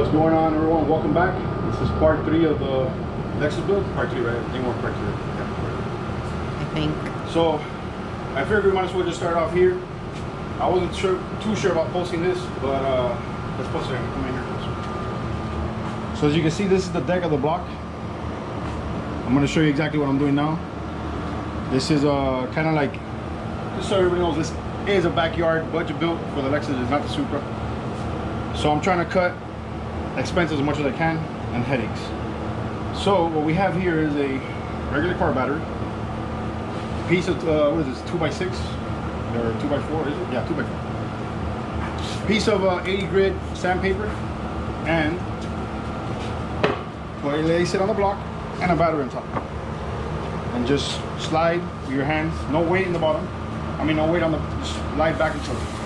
What's going on, everyone? Welcome back. This is part 3 of the Lexus build. Part 3, right? I think we're part 3. Yeah. I think. So, I figured we might as well just start off here. I wasn't too sure about posting this, but let's post it. Come in here. So as you can see, this is the deck of the block. I'm going to show you exactly what I'm doing now. This is kind of like, just so everybody knows, this is a backyard budget build for the Lexus. It's not the Supra. So I'm trying to cut expenses as much as I can and headaches. So what we have here is a regular car battery, piece of what is this, 2x6 or 2x4, is it? Yeah, 2x4. Piece of 80 grit sandpaper and place it on the block and a battery on top, and just slide with your hands, no weight in the bottom, I mean no weight on the, just slide back and forth.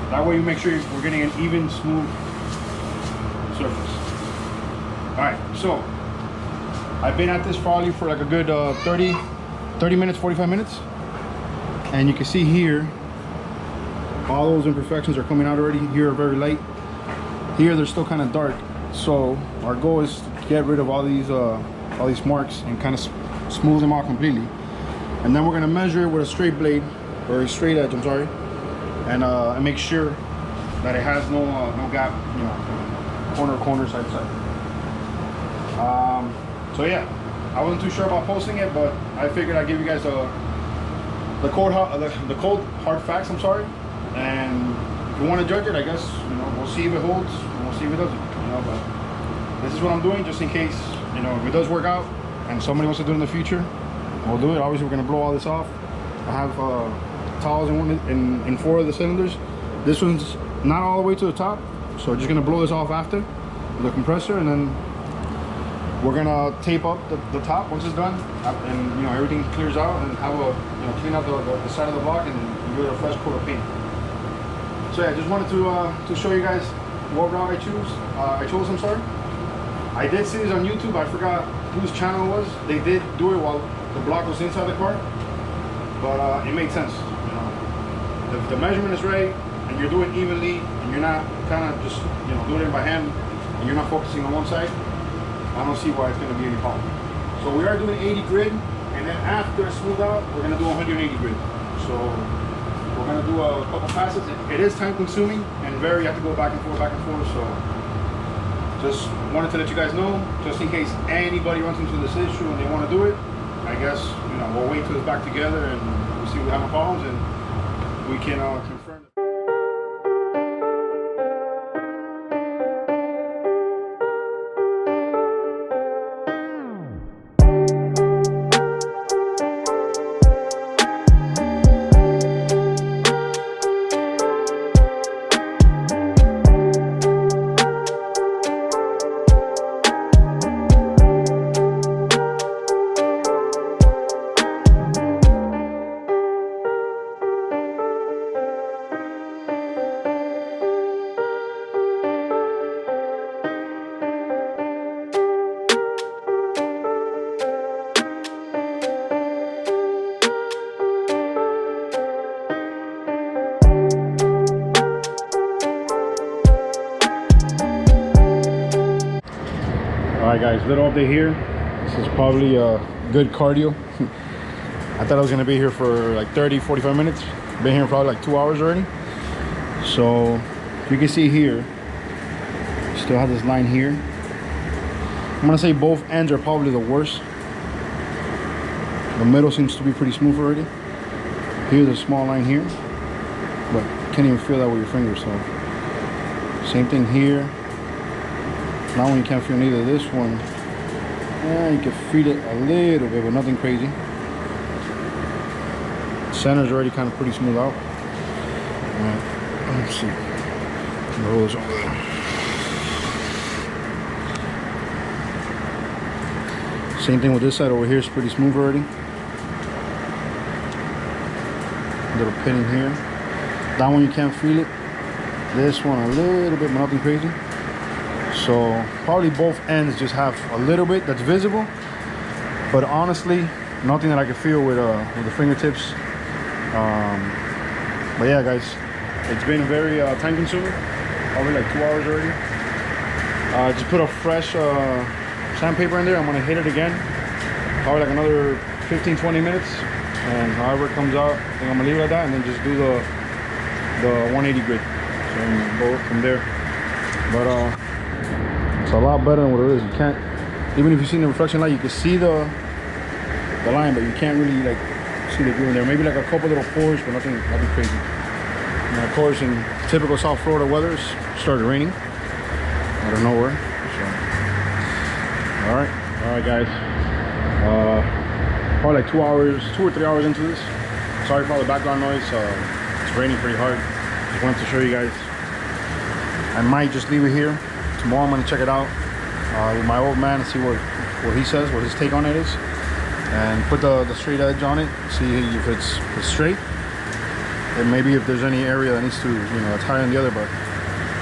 That way you make sure we're getting an even, smooth surface. Alright, so I've been at this probably for like a good 30 minutes, 45 minutes. And you can see here, all those imperfections are coming out already. Here are very light. Here they're still kind of dark. So our goal is to get rid of all these marks and kind of smooth them out completely. And then we're gonna measure it with a straight blade, or a straight edge, I'm sorry. And make sure that it has no gap, you know, corner, side to side. So yeah, I wasn't too sure about posting it, but I figured I'd give you guys the cold hard facts. I'm sorry, and if you want to judge it, I guess, you know, we'll see if it holds and we'll see if it doesn't. You know, but this is what I'm doing just in case, you know, if it does work out and somebody wants to do it in the future, we'll do it. Obviously, we're gonna blow all this off. I have towels in 4 of the cylinders. This one's not all the way to the top, so we're just gonna blow this off after with the compressor, and then we're gonna tape up the top once it's done, and you know everything clears out, and have a, you know, clean out the side of the block and give it a fresh coat of paint. So yeah, I just wanted to show you guys what route I chose. I'm sorry. I did see this on YouTube. I forgot whose channel it was. They did do it while the block was inside the car, but it made sense. You know, if the measurement is right and you're doing evenly and you're not kind of just, you know, doing it by hand and you're not focusing on one side, I don't see why it's going to be any problem. So we are doing 80 grid, and then after it's smoothed out, we're going to do 180 grid. So we're going to do a couple passes. It is time consuming and you have to go back and forth. So just wanted to let you guys know, just in case anybody runs into this issue and they want to do it. I guess, you know, we'll wait till it's back together and we'll see if we have no problems, and we can confirm it. Alright guys, little update here. This is probably a good cardio. I thought I was going to be here for like 30-45 minutes. Been here probably like 2 hours already. So you can see here, still have this line here. I'm going to say both ends are probably the worst. The middle seems to be pretty smooth already. Here's a small line here, but you can't even feel that with your fingers. So same thing here. That one you can't feel neither. This one, yeah, you can feel it a little bit, but nothing crazy. Center's already kind of pretty smooth out. Alright, let's see. Roll this over there. Same thing with this side over here. It's pretty smooth already. Little pin in here. That one you can't feel it. This one a little bit, but nothing crazy. So probably both ends just have a little bit that's visible, but honestly nothing that I can feel with the fingertips. But yeah guys, it's been very time consuming. Probably like 2 hours already. Just put a fresh sandpaper in there. I'm gonna hit it again. Probably like another 15-20 minutes. And however it comes out, I think I'm gonna leave it like that and then just do the 180 grit. So I'm gonna go from there. But it's a lot better than what it is. You can't, even if you see the reflection light, you can see the line, but you can't really like see the glue in there. Maybe like a couple little pores, but nothing crazy. And of course, in typical South Florida weather, it started raining out of nowhere. So, all right, guys. Probably like 2 or 3 hours into this. Sorry for all the background noise. It's raining pretty hard. Just wanted to show you guys. I might just leave it here. Tomorrow I'm gonna check it out with my old man and see what he says, what his take on it is, and put the straight edge on it. See if it's straight, and maybe if there's any area that needs to, it's higher than the other. But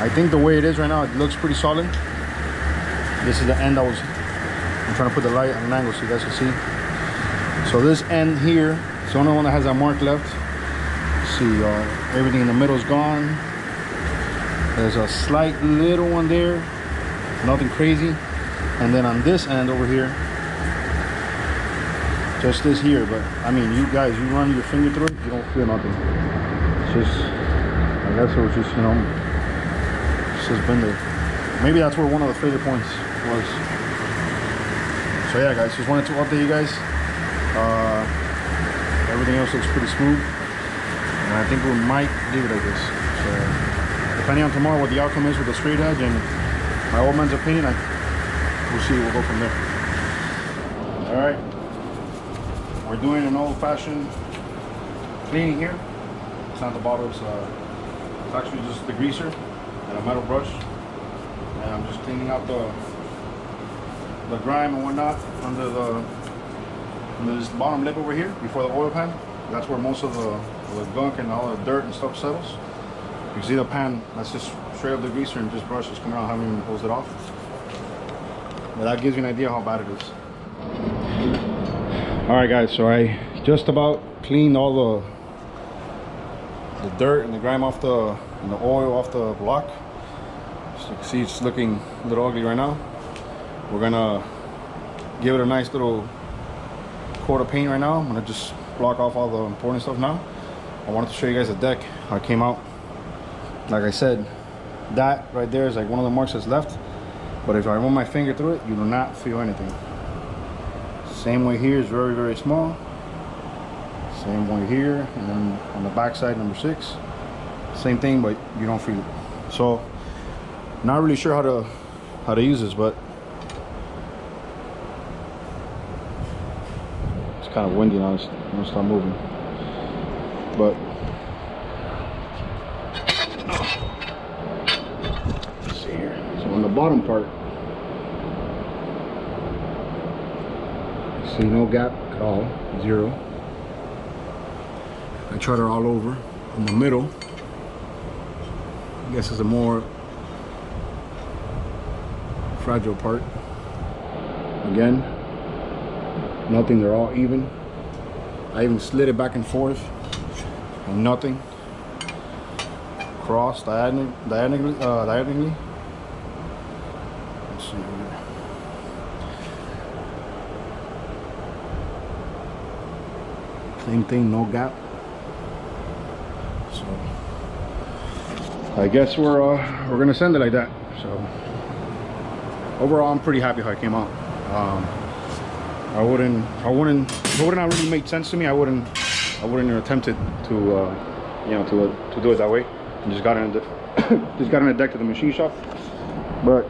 I think the way it is right now, it looks pretty solid. This is the end I'm trying to put the light at an angle so you guys can see. So this end here, it's the only one that has that mark left. See, everything in the middle is gone. There's a slight little one there, nothing crazy. And then on this end over here, just this here. But I mean, you guys, you run your finger through it, you don't feel nothing. It's just, I guess it was just, it's just been there. Maybe that's where one of the failure points was. So yeah, guys, just wanted to update you guys. Everything else looks pretty smooth, and I think we might leave it like this. So depending on tomorrow what the outcome is with the straight edge and my old man's opinion, we'll see. We'll go from there. All right, we're doing an old-fashioned cleaning here. It's not the bottle, it's actually just the greaser and a metal brush, and I'm just cleaning out the grime and whatnot under this bottom lip over here before the oil pan. That's where most of the gunk and all the dirt and stuff settles. You can see the pan, that's just straight up the greaser and just brush is coming out. I haven't even hosed it off. But that gives you an idea how bad it is. Alright guys, so I just about cleaned all the dirt and the grime off and the oil off the block. So you can see it's looking a little ugly right now. We're gonna give it a nice little coat of paint right now. I'm gonna just block off all the important stuff now. I wanted to show you guys the deck, how it came out. Like I said, that right there is like one of the marks that's left, but if I run my finger through it, you do not feel anything. Same way here is very, very small. Same way here, and then on the back side, number 6, same thing, but you don't feel it. So not really sure how to use this, but it's kind of windy now. It's gonna start moving, but let's see here. So on the bottom part, see no gap at all, 0. I tried it all over. In the middle, I guess is a more fragile part. Again, nothing, they're all even. I even slid it back and forth and nothing. Cross diagonally. Let's see here. Same thing, no gap. So I guess we're gonna send it like that. So overall, I'm pretty happy how it came out. It wouldn't have really made sense to me. I wouldn't have attempted to to do it that way. I just got in a deck to the machine shop, but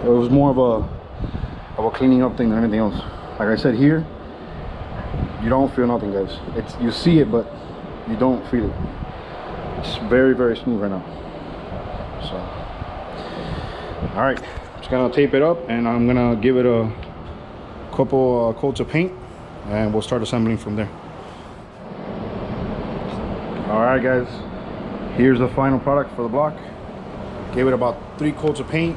it was more of a cleaning up thing than anything else. Like I said, here you don't feel nothing, guys. You see it, but you don't feel it. It's very, very smooth right now. So all right, just gonna tape it up, and I'm gonna give it a couple coats of paint, and we'll start assembling from there. All right, guys, here's the final product for the block. Gave it about 3 coats of paint,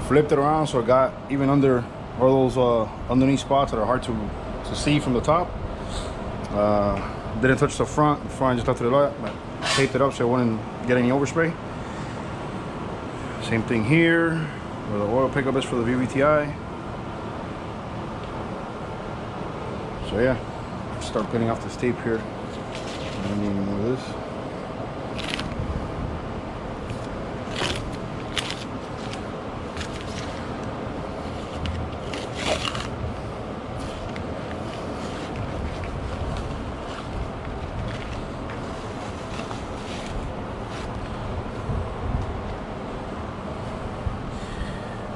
flipped it around so it got even under all those underneath spots that are hard to see from the top. Didn't touch the front. I just left it a lot, but taped it up so it wouldn't get any overspray. Same thing here, where the oil pickup is for the VVTi. So yeah, start putting off this tape here. I don't need any more of this.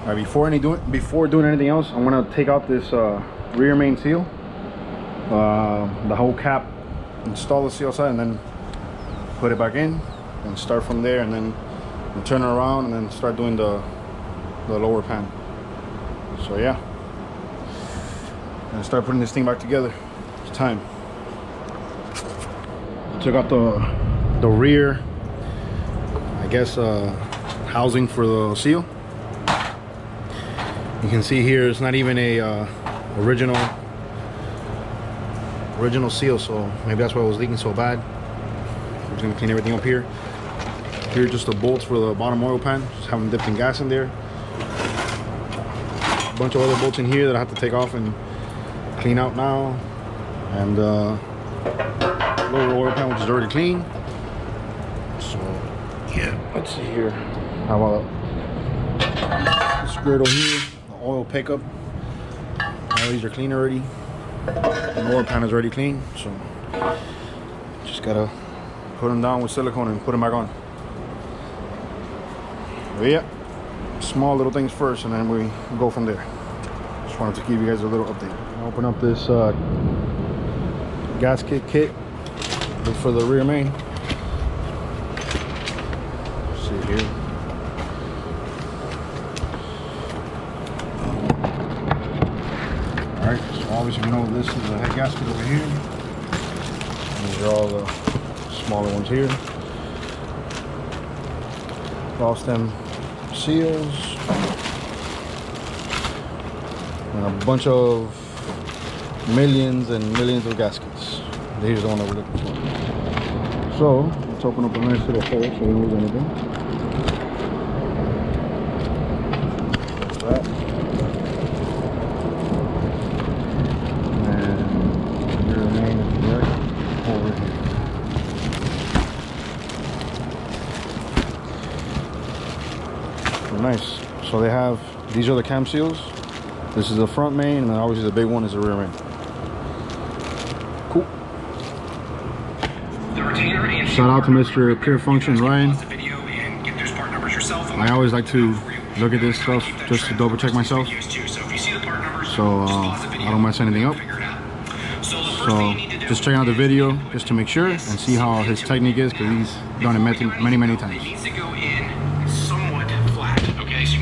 All right, before doing anything else, I'm gonna take out this rear main seal, the whole cap, install the seal side, and then put it back in, and start from there, and then turn it around, and then start doing the lower pan. So yeah, and start putting this thing back together. It's time. Took out the rear, I guess, housing for the seal. You can see here it's not even a original seal, so maybe that's why it was leaking so bad. I'm just gonna clean everything up here. Here are just the bolts for the bottom oil pan. Just haven't dipped in gas in there. A bunch of other bolts in here that I have to take off and clean out now. And lower oil pan, which is already clean. So yeah, let's see here. How about this girdle here? Oil pickup, all these are clean already. The oil pan is already clean, so just gotta put them down with silicone and put them back on. But yeah, small little things first, and then we go from there. Just wanted to give you guys a little update. I'll open up this gasket kit for the rear main. See here. Alright, so obviously we know this is the head gasket over here. These are all the smaller ones here. Cross stem seals. And a bunch of millions and millions of gaskets. Here's the one that we're looking for. So, let's open up a nice little hole so we don't lose anything. Like that. Nice. So they have, these are the cam seals. This is the front main, and then obviously the big one is the rear main. Cool. Shout out to Mr. Pure Function Ryan. I always like to look at this stuff just to double check myself, so I don't mess anything up. So just check out the video just to make sure and see how his technique is, because he's done it many times.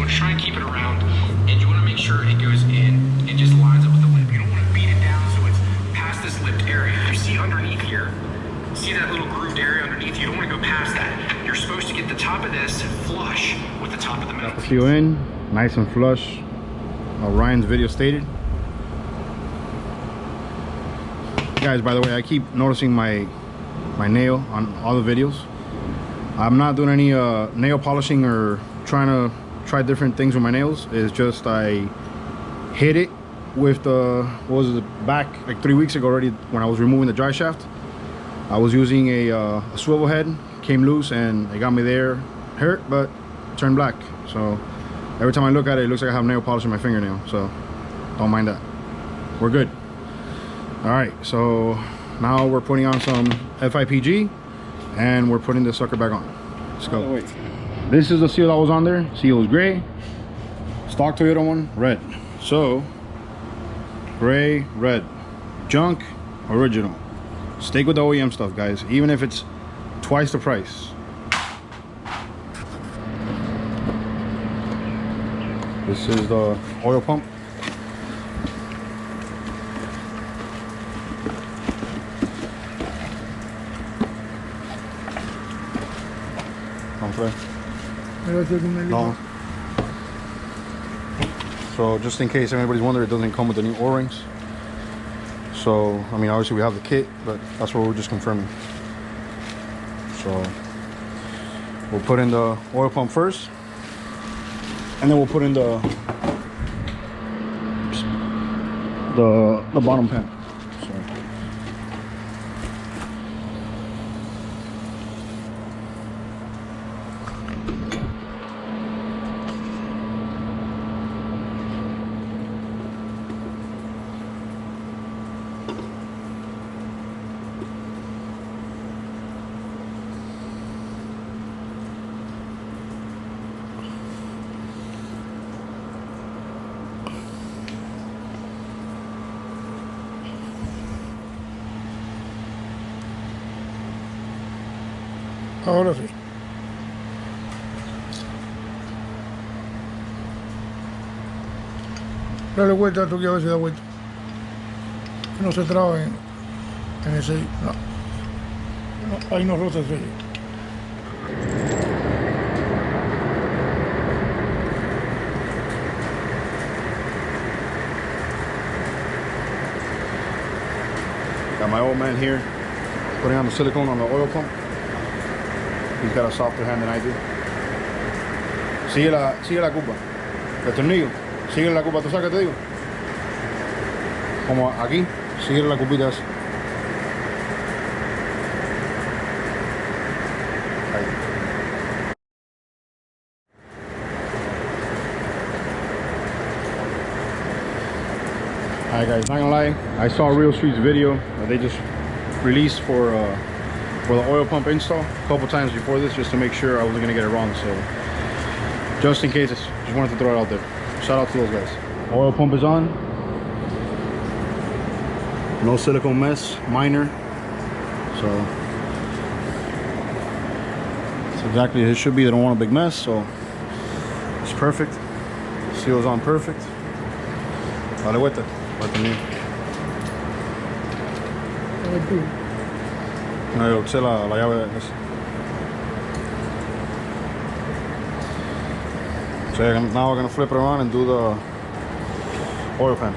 Try and keep it around, and you want to make sure it goes in and just lines up with the lip. You don't want to beat it down so it's past this lipped area. You see underneath here, see that little grooved area underneath? You don't want to go past that. You're supposed to get the top of this flush with the top of the metal. Got the seal in, nice and flush. Ryan's video stated. Guys, by the way, I keep noticing my nail on all the videos. I'm not doing any nail polishing or trying to try different things with my nails. It's just I hit it with the, what was it, back like 3 weeks ago already, when I was removing the dry shaft. I was using a swivel head, came loose, and it got me there, hurt, but turned black. So every time I look at it, it looks like I have nail polish in my fingernail, so don't mind that. We're good. All right, so now we're putting on some FIPG, and we're putting the sucker back on. Let's go. Oh, wait. This is the seal that was on there. Seal is gray. Stock Toyota one, red. So, gray, red. Junk, original. Stick with the OEM stuff, guys, even if it's twice the price. This is the oil pump. No. So just in case anybody's wondering, it doesn't come with the new O-rings. So I mean, obviously we have the kit, but that's what we're just confirming. So we'll put in the oil pump first, and then we'll put in the bottom pan. Ahora sí. Dale vuelta a esto que a veces da vuelta. Que no se traba en ese. No. Ahí no roza el sello. Got my old man here putting on the silicone on the oil pump. He's got a softer hand than I do. Sigue la cupa. El tornillo. Sigue la cupa. ¿Tú sabes qué te digo? Como aquí. Sigue la cupita esa. Ahí. Alright guys, not gonna lie. I saw Real Street's video that they just released for the oil pump install a couple times before this, just to make sure I wasn't gonna get it wrong. So just in case, just wanted to throw it out there. Shout out to those guys. Oil pump is on. No silicone mess, minor. So it's exactly as it should be. They don't want a big mess, so it's perfect. Seal's on perfect. Dale vuelta. No, yo usé la llave esa. So now we're gonna flip it around and do the oil pan.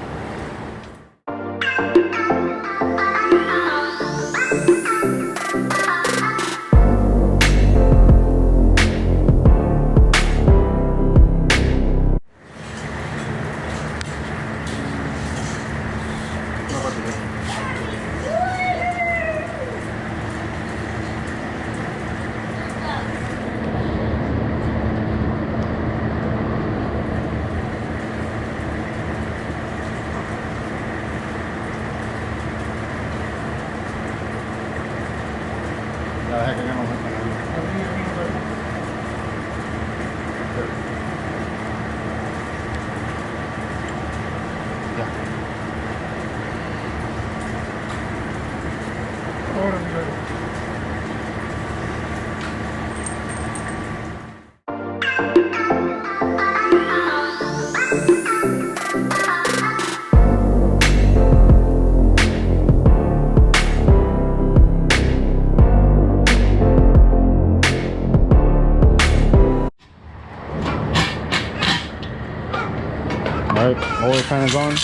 Alright, oil pan is on.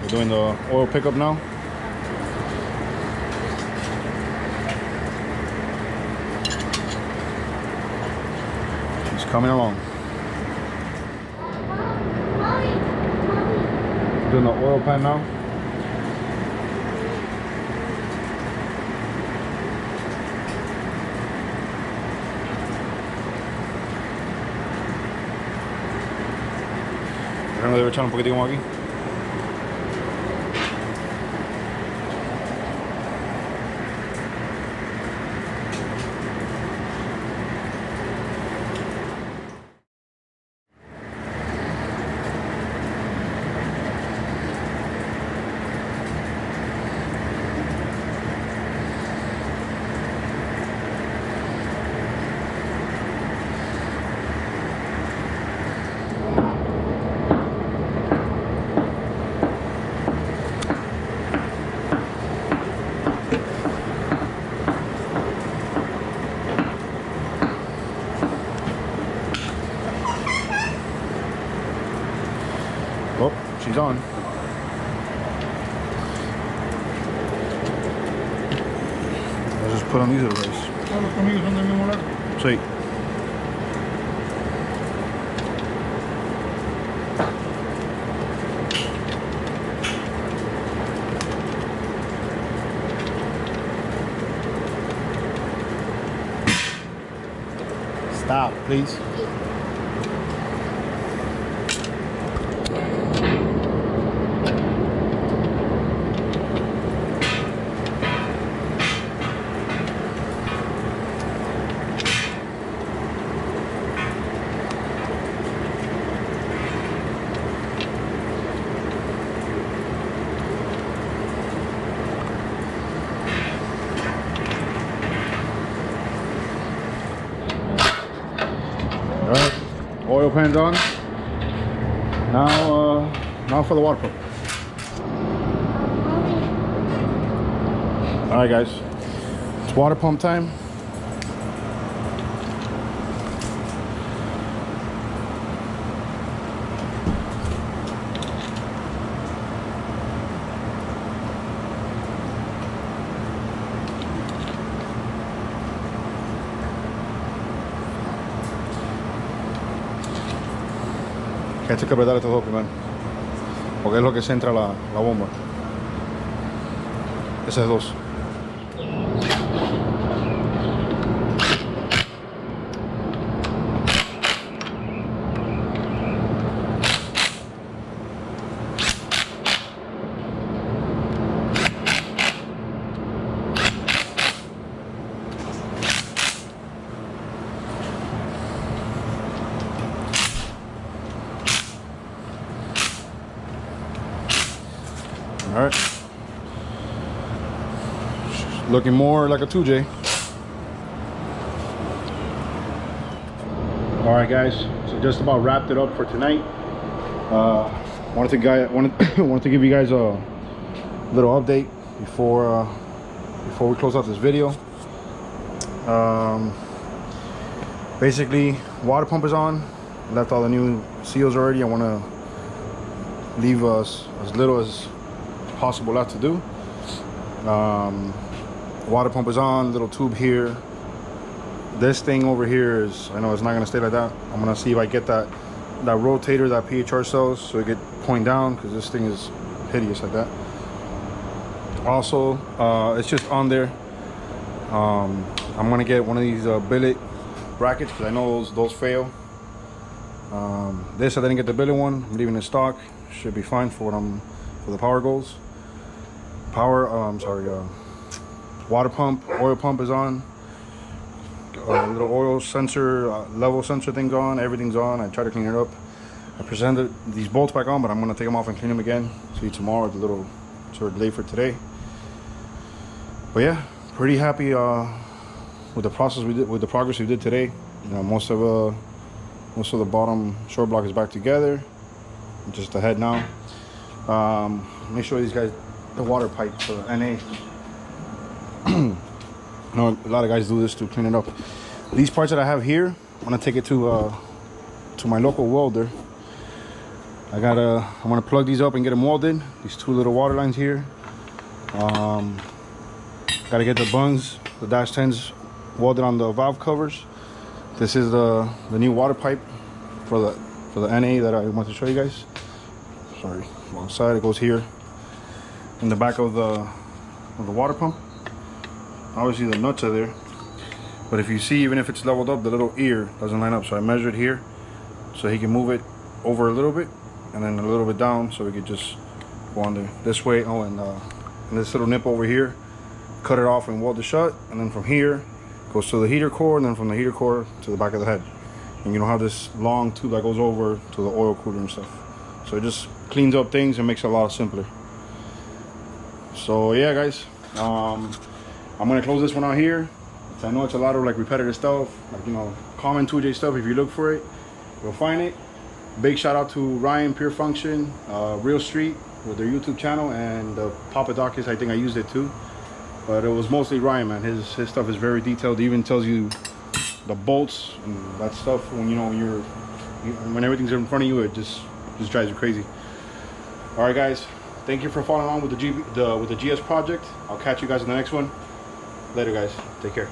We're doing the oil pickup now. She's coming along. Doing the oil pan now. Déjame de echar un poquitico más aquí. Oh, she's on. Let's just put on these other guys. Todos los tornillos son del mismo lado. Sí. Stop, please. Alright, oil pan's on. Now for the water pump. Alright guys, it's water pump time. Que hay que apretar estos dos primero, porque es lo que centra la bomba. Esas dos. All right, looking more like a 2J. All right, guys, so just about wrapped it up for tonight. Wanted to give you guys a little update before we close out this video. Basically, water pump is on. Left all the new seals already. I want to leave us as little as possible left to do. Water pump is on, little tube here. This thing over here is, I know it's not going to stay like that. I'm going to see if I get that rotator that PHR sells so it get point down, because this thing is hideous like that. Also, it's just on there. I'm going to get one of these billet brackets, because I know those fail. This I didn't get the billet one. I'm leaving it stock. Should be fine for the power goals. Water pump, oil pump is on. Little oil sensor, level sensor thing's on. Everything's on. I tried to clean it up. I presented these bolts back on, but I'm gonna take them off and clean them again. See you tomorrow. It's a little sort of late for today. But yeah, pretty happy with the process we did, with the progress we did today. You know, most of the bottom short block is back together. Just the head now. Let me show you these guys the water pipe for the NA. I know a lot of guys do this to clean it up. These parts that I have here, I'm gonna take it to my local welder. I'm gonna plug these up and get them welded. These two little water lines here. Gotta get the bungs, the -10s welded on the valve covers. This is the new water pipe for the NA that I want to show you guys. Sorry, wrong side. It goes here in the back of the water pump. Obviously the nuts are there, but if you see, even if it's leveled up, the little ear doesn't line up. So I measured here so he can move it over a little bit and then a little bit down, so we could just go under this way. Oh, and this little nip over here, cut it off and weld it shut, and then from here goes to the heater core, and then from the heater core to the back of the head. And you don't have this long tube that goes over to the oil cooler and stuff. So it just cleans up things and makes it a lot simpler. So yeah, guys, I'm gonna close this one out here. I know it's a lot of like repetitive stuff, like, you know, common 2J stuff. If you look for it, you'll find it. Big shout out to Ryan Pure Function, Real Street with their YouTube channel, and Papa Docus. I think I used it too, but it was mostly Ryan, man. His stuff is very detailed. He even tells you the bolts and that stuff. When you know when everything's in front of you, it just drives you crazy. All right, guys. Thank you for following along with the GS project. I'll catch you guys in the next one. Later, guys. Take care.